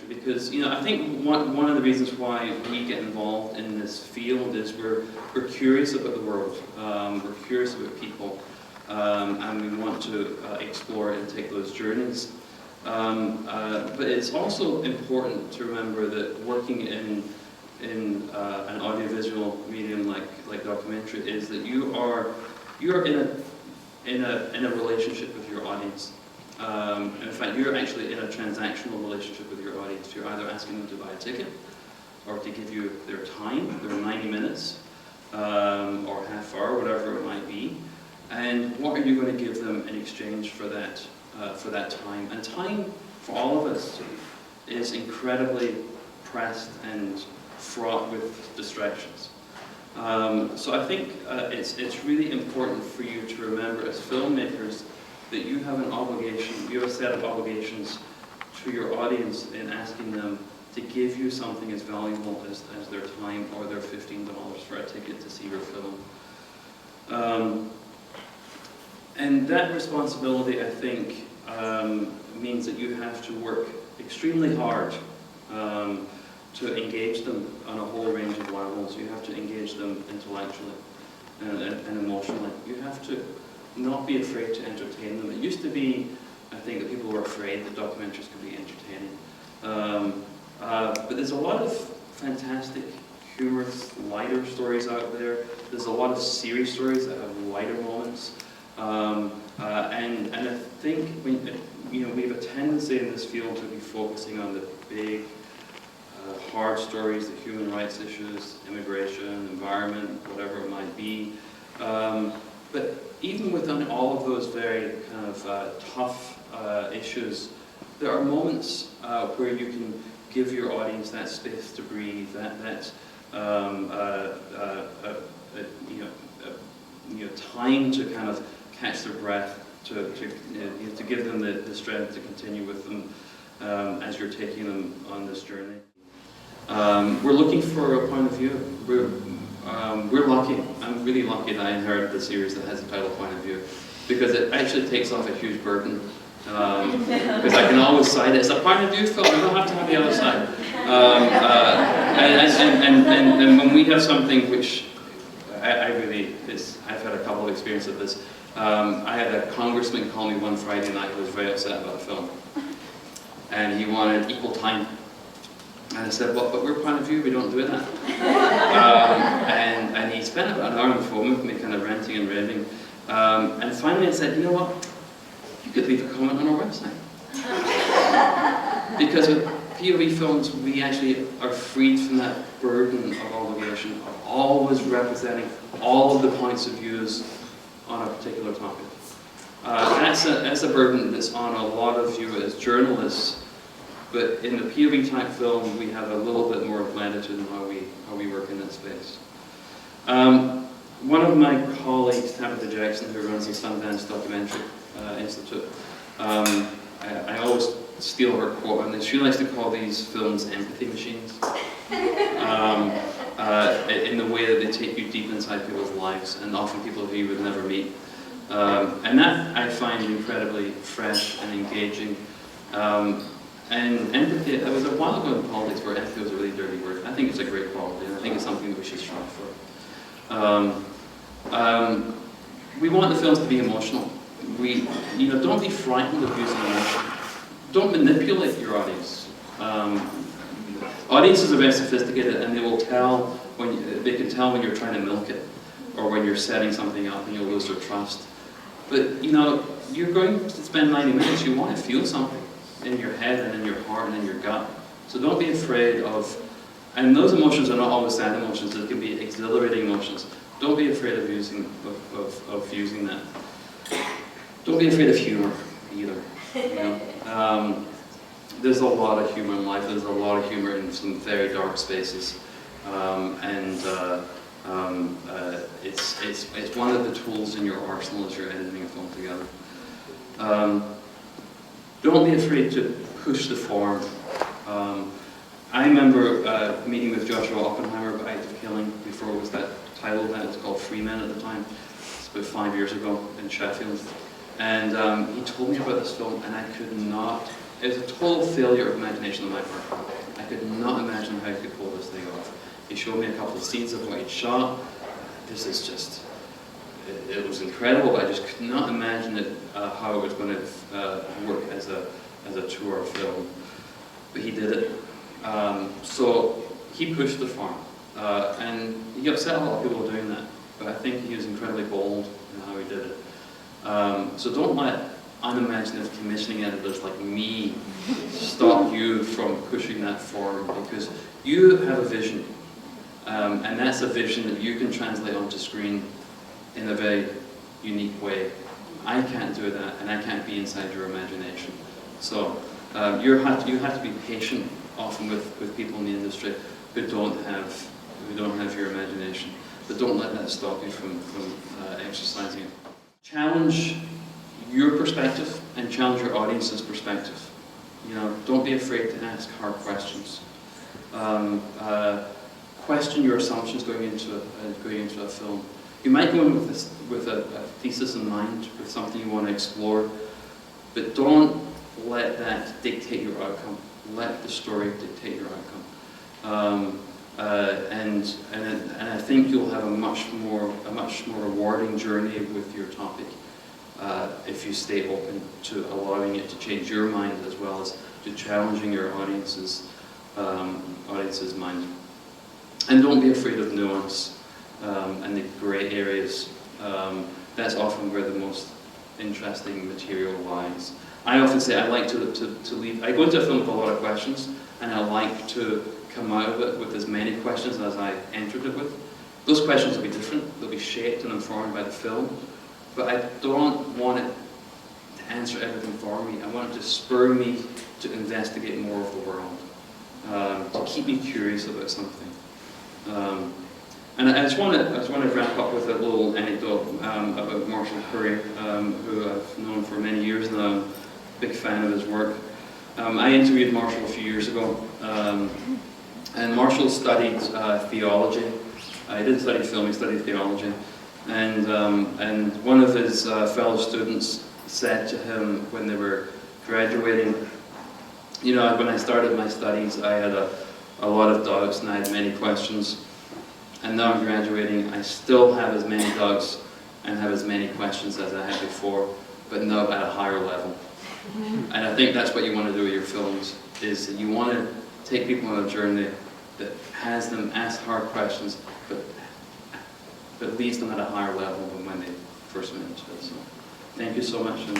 documentary, because I think one of the reasons why we get involved in this field is we're curious about the world, we're curious about people, and we want to explore and take those journeys. But it's also important to remember that working in an audiovisual medium like documentary is that you are in a relationship with your audience. In fact, you're actually in a transactional relationship with your audience. You're either asking them to buy a ticket, or to give you their time, their 90 minutes, or half hour, whatever it might be. And what are you going to give them in exchange for that time? And time, for all of us, is incredibly pressed and fraught with distractions. So I think it's really important for you to remember as filmmakers that you have an obligation, you have a set of obligations to your audience in asking them to give you something as valuable as their time or their $15 for a ticket to see your film. And that responsibility, I think, means that you have to work extremely hard to engage them on a whole range of levels. You have to engage them intellectually and emotionally. You have to not be afraid to entertain them. It used to be, I think, that people were afraid that documentaries could be entertaining. But there's a lot of fantastic, humorous, lighter stories out there. There's a lot of serious stories that have lighter moments. And I think we have a tendency in this field to be focusing on the big, hard stories, the human rights issues, immigration, environment, whatever it might be. But even within all of those very kind of tough issues, there are moments where you can give your audience that space to breathe, time to kind of catch their breath, to give them the strength to continue with them as you're taking them on this journey. We're looking for a point of view. We're lucky. I'm really lucky that I inherited the series that has the title Point of View, because it actually takes off a huge burden. Because I can always cite it. It's a point of view film. I don't have to have the other side. And when we have something which I've had a couple of experiences of this. I had a congressman call me one Friday night who was very upset about a film, and he wanted equal time. And I said, well, but we're Point of View, we don't do that. And he spent about an hour on the phone with me, kind of ranting and raving. And finally I said, you know what? You could leave a comment on our website. Because with POV films, we actually are freed from that burden of obligation of always representing all of the points of views on a particular topic. That's a burden that's on a lot of you as journalists. But in the POV type film, we have a little bit more latitude in how we work in that space. One of my colleagues, Tabitha Jackson, who runs the Sundance Documentary Institute, I always steal her quote, and she likes to call these films empathy machines. In the way that they take you deep inside people's lives, and often people who you would never meet. And that I find incredibly fresh and engaging. And empathy, there was a while ago in politics where empathy was a really dirty word. I think it's a great quality, and I think it's something that we should strive for. We want the films to be emotional. Don't be frightened of using emotion. Don't manipulate your audience. Audiences are very sophisticated, and they will tell they can tell when you're trying to milk it, or when you're setting something up and you'll lose their trust. But you're going to spend 90 minutes. You want to feel something in your head and in your heart and in your gut. So don't be afraid of, and those emotions are not always sad emotions. They can be exhilarating emotions. Don't be afraid of using that. Don't be afraid of humor either. There's a lot of humor in life. There's a lot of humor in some very dark spaces, it's one of the tools in your arsenal as you're editing a film together. Don't be afraid to push the form. I remember meeting with Joshua Oppenheimer about Act of Killing before it was that title. That was called Free Men at the time. It's about 5 years ago in Sheffield. And he told me about this film, and I could not it was a total failure of imagination on my part. I could not imagine how he could pull this thing off. He showed me a couple of scenes of what he'd shot. This is just, it was incredible, but I just could not imagine it, how it was going to work as a tour film. But he did it. So he pushed the farm, and he upset a lot of people doing that. But I think he was incredibly bold in how he did it. So don't let unimaginative commissioning editors like me stop you from pushing that forward, because you have a vision, and that's a vision that you can translate onto screen in a very unique way. I can't do that, and I can't be inside your imagination. So you have to be patient often with people in the industry who don't have your imagination, but don't let that stop you from exercising it. Challenge your perspective and challenge your audience's perspective. You know, don't be afraid to ask hard questions. Question your assumptions going into a film. You might go in with a thesis in mind, with something you want to explore, but don't let that dictate your outcome. Let the story dictate your outcome. And I think you'll have a much more rewarding journey with your topic if you stay open to allowing it to change your mind, as well as to challenging your audience's mind. And don't be afraid of nuance and the grey areas. That's often where the most interesting material lies. I often say I like to leave. I go into a film with a lot of questions, and I like to come out of it with as many questions as I entered it with. Those questions will be different. They'll be shaped and informed by the film. But I don't want it to answer everything for me. I want it to spur me to investigate more of the world, to keep me curious about something. And I just want to wrap up with a little anecdote about Marshall Curry, who I've known for many years now. I'm a big fan of his work. I interviewed Marshall a few years ago, and Marshall studied theology. He didn't study film, he studied theology. And one of his fellow students said to him when they were graduating, you know, when I started my studies, I had a lot of doubts and I had many questions. And now I'm graduating, I still have as many doubts and have as many questions as I had before, but now at a higher level. And I think that's what you want to do with your films, is that you want to take people on a journey that has them ask hard questions, but leaves them at a higher level than when they first went into it. So, thank you so much. And,